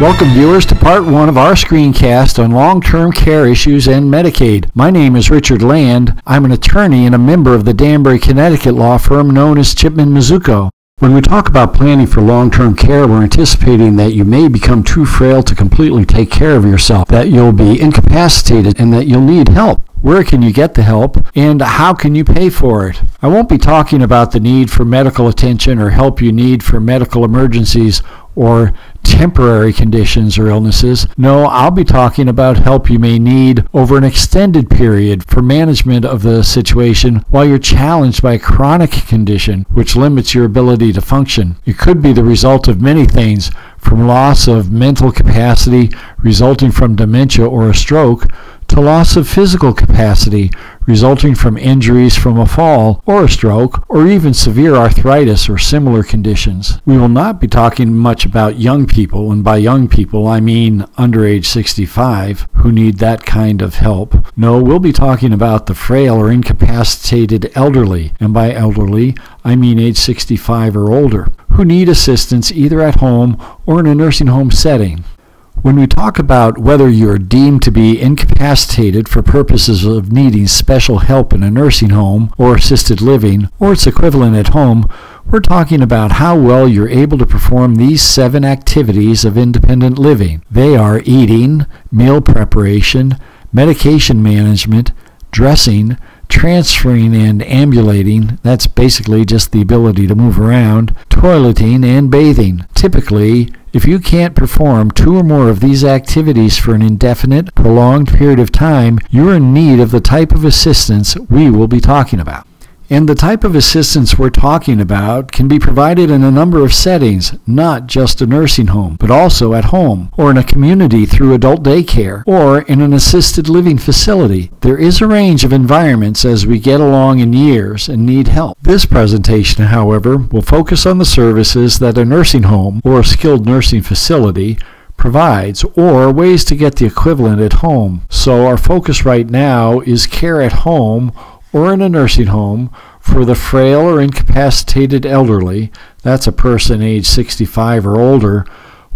Welcome, viewers, to part one of our screencast on long-term care issues and Medicaid. My name is Richard Land. I'm an attorney and a member of the Danbury, Connecticut law firm known as Chipman Mizuko. When we talk about planning for long-term care, we're anticipating that you may become too frail to completely take care of yourself, that you'll be incapacitated, and that you'll need help. Where can you get the help, and how can you pay for it? I won't be talking about the need for medical attention or help you need for medical emergencies or temporary conditions or illnesses. No, I'll be talking about help you may need over an extended period for management of the situation while you're challenged by a chronic condition which limits your ability to function. It could be the result of many things, from loss of mental capacity resulting from dementia or a stroke, to loss of physical capacity resulting from injuries from a fall or a stroke, or even severe arthritis or similar conditions. We will not be talking much about young people, and by young people I mean under age 65, who need that kind of help. No, we'll be talking about the frail or incapacitated elderly, and by elderly I mean age 65 or older, who need assistance either at home or in a nursing home setting. When we talk about whether you're deemed to be incapacitated for purposes of needing special help in a nursing home or assisted living, or its equivalent at home, we're talking about how well you're able to perform these 7 activities of independent living. They are eating, meal preparation, medication management, dressing, transferring and ambulating, that's basically just the ability to move around, toileting, and bathing. Typically, if you can't perform 2 or more of these activities for an indefinite, prolonged period of time, you're in need of the type of assistance we will be talking about. And the type of assistance we're talking about can be provided in a number of settings, not just a nursing home, but also at home, or in a community through adult daycare, or in an assisted living facility. There is a range of environments as we get along in years and need help. This presentation, however, will focus on the services that a nursing home or a skilled nursing facility provides, or ways to get the equivalent at home. So our focus right now is care at home or in a nursing home for the frail or incapacitated elderly, that's a person age 65 or older,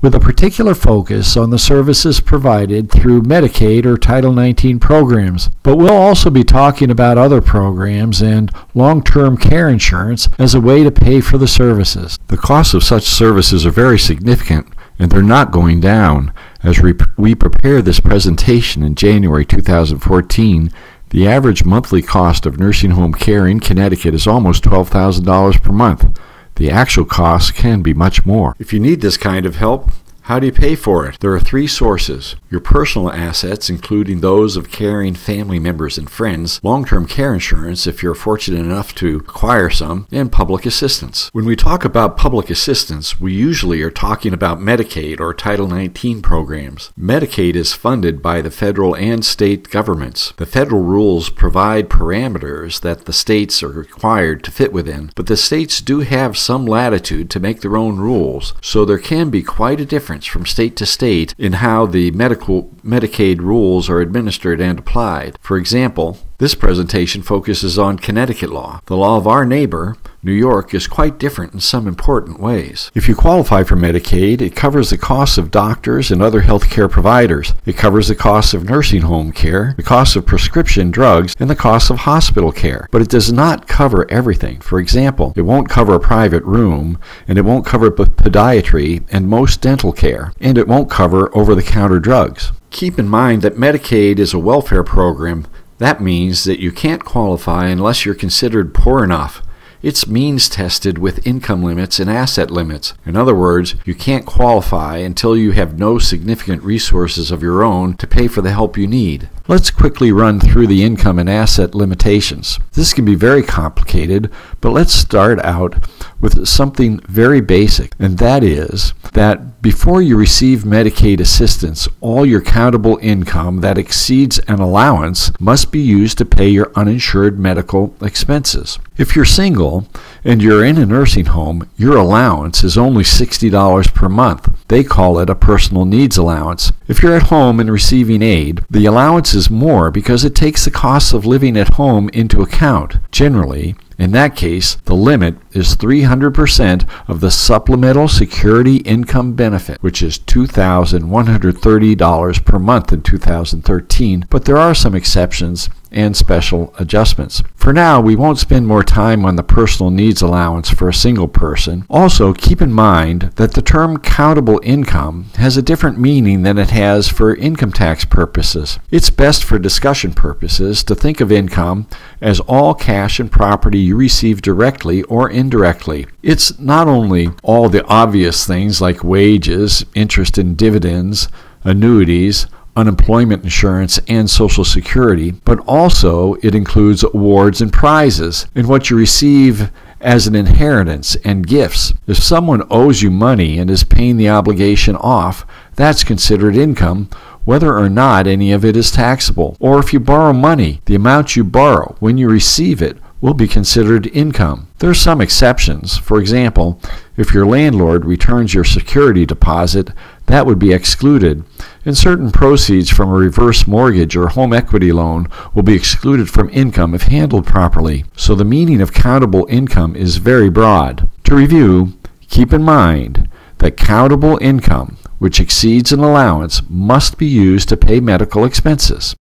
with a particular focus on the services provided through Medicaid or Title 19 programs. But we'll also be talking about other programs and long-term care insurance as a way to pay for the services. The costs of such services are very significant, and they're not going down. As we prepare this presentation in January 2014, the average monthly cost of nursing home care in Connecticut is almost $12,000 per month. The actual cost can be much more. If you need this kind of help, how do you pay for it? There are 3 sources: your personal assets, including those of caring family members and friends, long-term care insurance if you're fortunate enough to acquire some, and public assistance. When we talk about public assistance, we usually are talking about Medicaid or Title 19 programs. Medicaid is funded by the federal and state governments. The federal rules provide parameters that the states are required to fit within, but the states do have some latitude to make their own rules, so there can be quite a difference from state to state in how the Medicaid rules are administered and applied. For example, this presentation focuses on Connecticut law. The law of our neighbor, New York, is quite different in some important ways. If you qualify for Medicaid, it covers the costs of doctors and other health care providers. It covers the costs of nursing home care, the costs of prescription drugs, and the costs of hospital care. But it does not cover everything. For example, it won't cover a private room, and it won't cover podiatry and most dental care, and it won't cover over-the-counter drugs. Keep in mind that Medicaid is a welfare program. That means that you can't qualify unless you're considered poor enough. It's means tested with income limits and asset limits. In other words, you can't qualify until you have no significant resources of your own to pay for the help you need. Let's quickly run through the income and asset limitations. This can be very complicated, but let's start out with something very basic, and that is that before you receive Medicaid assistance, all your countable income that exceeds an allowance must be used to pay your uninsured medical expenses. If you're single and you're in a nursing home, your allowance is only $60 per month. They call it a personal needs allowance. If you're at home and receiving aid, the allowance is more because it takes the costs of living at home into account. Generally, in that case, the limit is 300% of the Supplemental Security Income Benefit, which is $2,130 per month in 2013, but there are some exceptions and special adjustments. For now, we won't spend more time on the personal needs allowance for a single person. Also, keep in mind that the term countable income has a different meaning than it has for income tax purposes. It's best for discussion purposes to think of income as all cash and property you receive directly or indirectly. It's not only all the obvious things like wages, interest and dividends, annuities, unemployment insurance, and Social Security, but also it includes awards and prizes and what you receive as an inheritance and gifts. If someone owes you money and is paying the obligation off, that's considered income, whether or not any of it is taxable. Or if you borrow money, the amount you borrow when you receive it will be considered income. There are some exceptions. For example, if your landlord returns your security deposit, that would be excluded. And certain proceeds from a reverse mortgage or home equity loan will be excluded from income if handled properly. So the meaning of countable income is very broad. To review, keep in mind that countable income, which exceeds an allowance, must be used to pay medical expenses.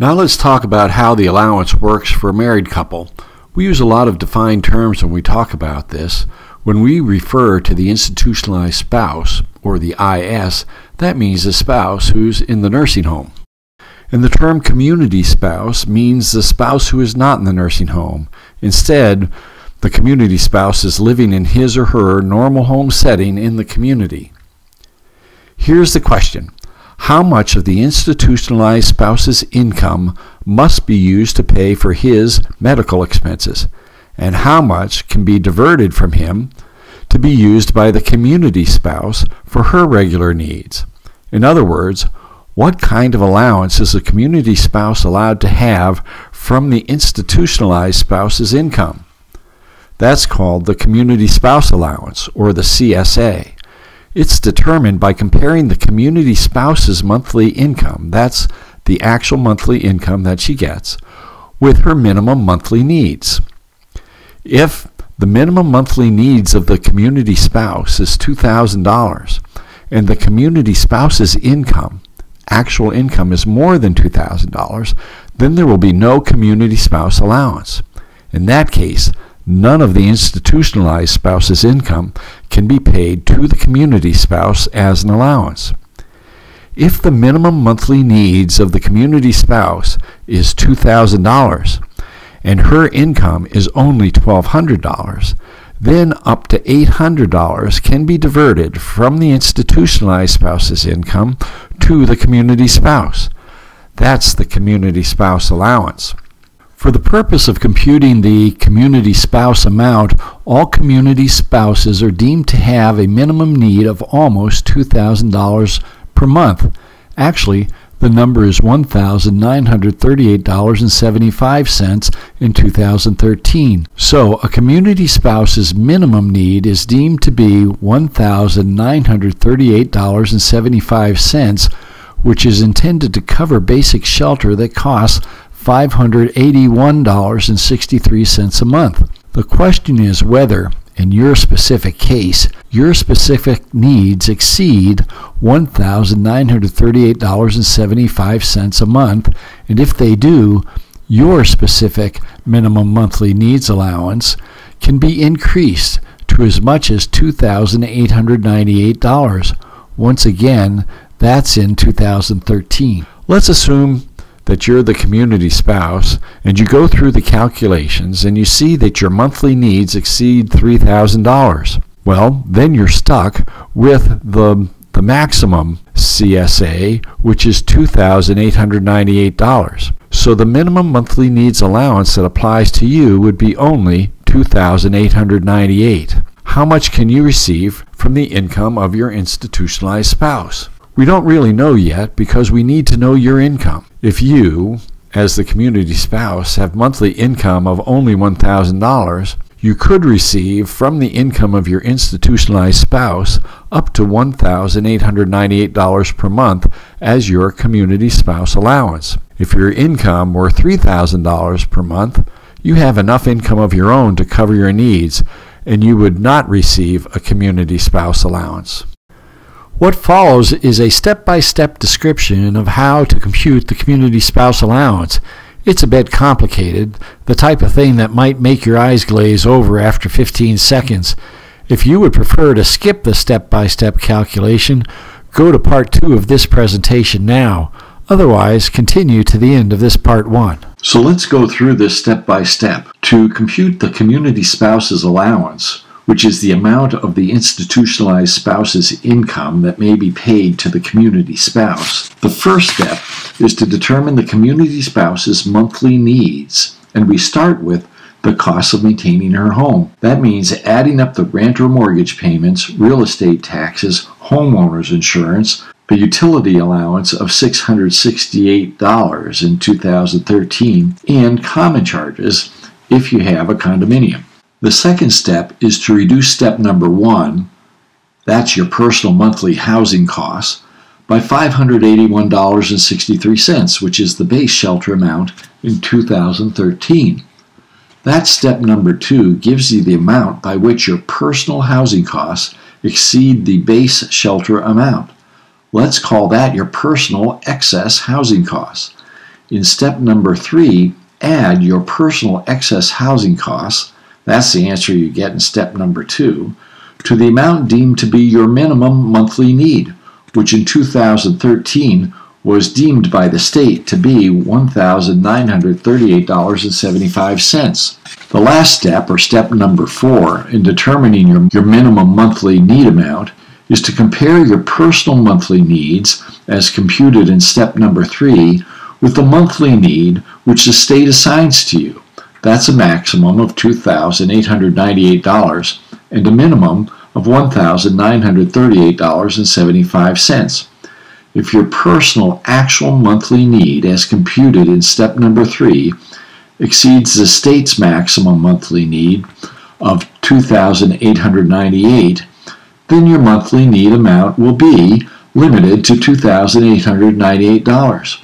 Now let's talk about how the allowance works for a married couple. We use a lot of defined terms when we talk about this. When we refer to the institutionalized spouse, or the IS, that means the spouse who's in the nursing home. And the term community spouse means the spouse who is not in the nursing home. Instead, the community spouse is living in his or her normal home setting in the community. Here's the question. How much of the institutionalized spouse's income must be used to pay for his medical expenses? And how much can be diverted from him to be used by the community spouse for her regular needs? In other words, what kind of allowance is the community spouse allowed to have from the institutionalized spouse's income? That's called the community spouse allowance, or the CSA. It's determined by comparing the community spouse's monthly income, that's the actual monthly income that she gets, with her minimum monthly needs. If the minimum monthly needs of the community spouse is $2,000 and the community spouse's income, actual income, is more than $2,000, then there will be no community spouse allowance. In that case, none of the institutionalized spouse's income can be paid to the community spouse as an allowance. If the minimum monthly needs of the community spouse is $2,000 and her income is only $1,200, then up to $800 can be diverted from the institutionalized spouse's income to the community spouse. That's the community spouse allowance. For the purpose of computing the community spouse amount, all community spouses are deemed to have a minimum need of almost $2,000 per month. Actually, the number is $1,938.75 in 2013. So, a community spouse's minimum need is deemed to be $1,938.75, which is intended to cover basic shelter that costs $581.63 a month. The question is whether, in your specific case, your specific needs exceed $1,938.75 a month, and if they do, your specific minimum monthly needs allowance can be increased to as much as $2,898. Once again, that's in 2013. Let's assume that you're the community spouse, and you go through the calculations and you see that your monthly needs exceed $3,000. Well, then you're stuck with the maximum CSA, which is $2,898. So the minimum monthly needs allowance that applies to you would be only $2,898. How much can you receive from the income of your institutionalized spouse? We don't really know yet because we need to know your income. If you, as the community spouse, have monthly income of only $1,000, You could receive from the income of your institutionalized spouse up to $1,898 per month as your community spouse allowance. If your income were $3,000 per month, you have enough income of your own to cover your needs, and you would not receive a community spouse allowance. What follows is a step-by-step description of how to compute the community spouse allowance. It's a bit complicated, the type of thing that might make your eyes glaze over after 15 seconds. If you would prefer to skip the step-by-step calculation, go to part 2 of this presentation now. Otherwise, continue to the end of this part 1. So let's go through this step by step. To compute the community spouse's allowance, which is the amount of the institutionalized spouse's income that may be paid to the community spouse, the first step is to determine the community spouse's monthly needs, and we start with the cost of maintaining her home. That means adding up the rent or mortgage payments, real estate taxes, homeowner's insurance, a utility allowance of $668 in 2013, and common charges if you have a condominium. The second step is to reduce step number 1, that's your personal monthly housing costs, by $581.63, which is the base shelter amount in 2013. That step number 2 gives you the amount by which your personal housing costs exceed the base shelter amount. Let's call that your personal excess housing costs. In step number 3, add your personal excess housing costs, that's the answer you get in step number 2, to the amount deemed to be your minimum monthly need, which in 2013 was deemed by the state to be $1,938.75. The last step, or step number 4, in determining your minimum monthly need amount, is to compare your personal monthly needs, as computed in step number 3, with the monthly need which the state assigns to you. That's a maximum of $2,898 and a minimum of $1,938.75. If your personal actual monthly need, as computed in step number 3, exceeds the state's maximum monthly need of $2,898, then your monthly need amount will be limited to $2,898.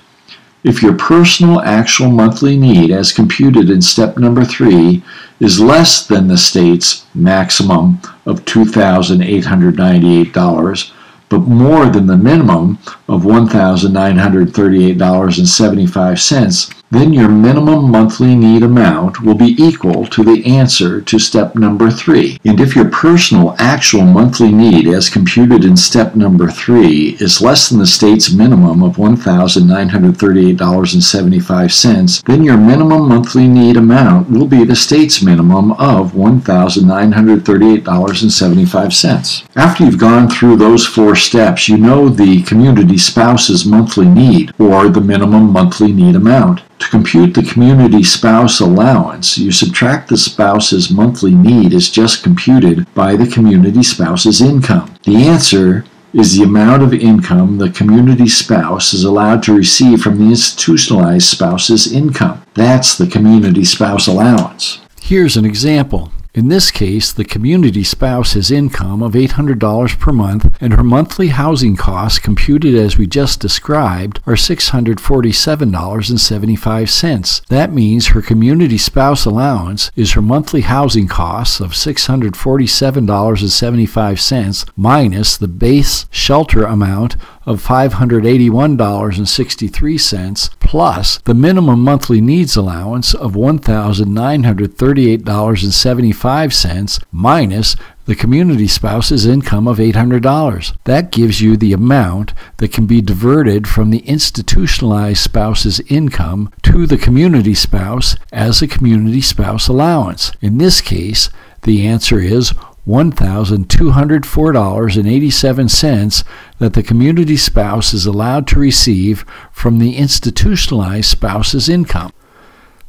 If your personal actual monthly need, as computed in step number 3, is less than the state's maximum of $2,898, but more than the minimum of $1,938.75, then your minimum monthly need amount will be equal to the answer to step number 3. And if your personal actual monthly need, as computed in step number 3, is less than the state's minimum of $1,938.75, then your minimum monthly need amount will be the state's minimum of $1,938.75. After you've gone through those 4 steps, you know the community spouse's monthly need, or the minimum monthly need amount. To compute the community spouse allowance, you subtract the spouse's monthly need as just computed by the community spouse's income. The answer is the amount of income the community spouse is allowed to receive from the institutionalized spouse's income. That's the community spouse allowance. Here's an example. In this case, the community spouse has income of $800 per month, and her monthly housing costs, computed as we just described, are $647.75. That means her community spouse allowance is her monthly housing costs of $647.75 minus the base shelter amount of $581.63 plus the minimum monthly needs allowance of $1,938.75 minus the community spouse's income of $800. That gives you the amount that can be diverted from the institutionalized spouse's income to the community spouse as a community spouse allowance. In this case, the answer is $1,204.87 that the community spouse is allowed to receive from the institutionalized spouse's income.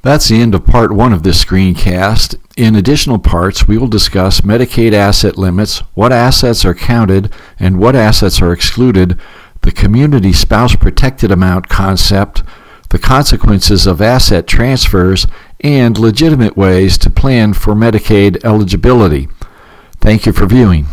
That's the end of part 1 of this screencast. In additional parts, we will discuss Medicaid asset limits, what assets are counted and what assets are excluded, the community spouse protected amount concept, the consequences of asset transfers, and legitimate ways to plan for Medicaid eligibility. Thank you for viewing.